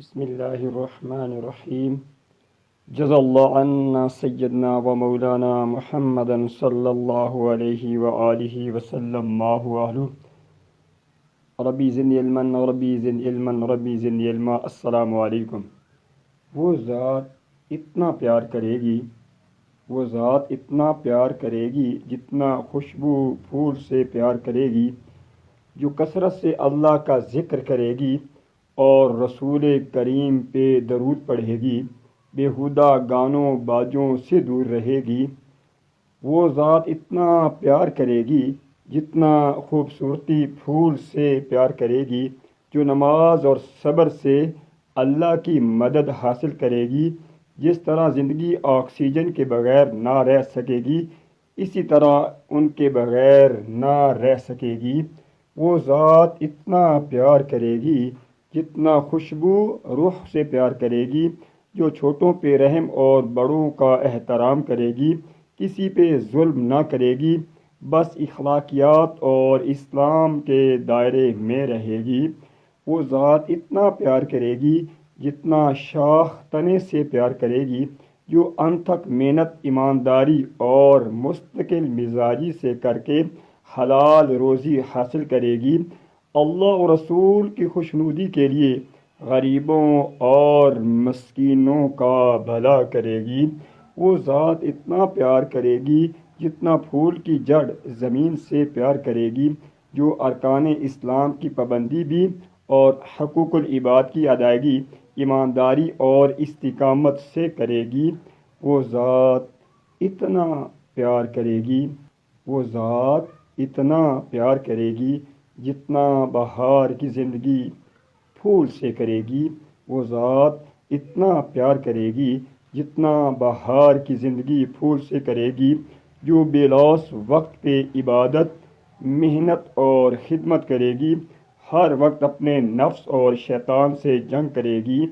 بسم اللہ الرحمن الرحیم جزا اللہ عنا سیدنا و مولانا محمد صلی اللہ علیہ وآلہ وسلم ما هو اہلہ ربی زدنی علما ربی زدنی علما ربی زدنی علما۔ السلام علیکم۔ وہ ذات اتنا پیار کرے گی، وہ ذات اتنا پیار کرے گی جتنا خوشبو پھول سے پیار کرے گی، جو کثرت سے اللہ کا ذکر کرے گی اور رسول کریم پہ درود پڑھے گی، بیہودہ گانوں باجوں سے دور رہے گی۔ وہ ذات اتنا پیار کرے گی جتنا خوبصورتی پھول سے پیار کرے گی، جو نماز اور صبر سے اللہ کی مدد حاصل کرے گی۔ جس طرح زندگی آکسیجن کے بغیر نہ رہ سکے گی، اسی طرح ان کے بغیر نہ رہ سکے گی۔ وہ ذات اتنا پیار کرے گی جتنا خوشبو روح سے پیار کرے گی، جو چھوٹوں پہ رحم اور بڑوں کا احترام کرے گی، کسی پہ ظلم نہ کرے گی، بس اخلاقیات اور اسلام کے دائرے میں رہے گی۔ وہ ذات اتنا پیار کرے گی جتنا شاخ تنے سے پیار کرے گی، جو انتھک محنت، ایمانداری اور مستقل مزاجی سے کر کے حلال روزی حاصل کرے گی۔ اللہ اور رسول کی خوشنودی کے لیے غریبوں اور مسکینوں کا بھلا کرے گی۔ وہ ذات اتنا پیار کرے گی جتنا پھول کی جڑ زمین سے پیار کرے گی، جو ارکان اسلام کی پابندی بھی اور حقوق العباد کی ادائیگی ایمانداری اور استقامت سے کرے گی۔ وہ ذات اتنا پیار کرے گی، وہ ذات اتنا پیار کرے گی جتنا بہار کی زندگی پھول سے کرے گی۔ وہ ذات اتنا پیار کرے گی جتنا بہار کی زندگی پھول سے کرے گی، جو بے لوث وقت پہ عبادت، محنت اور خدمت کرے گی، ہر وقت اپنے نفس اور شیطان سے جنگ کرے گی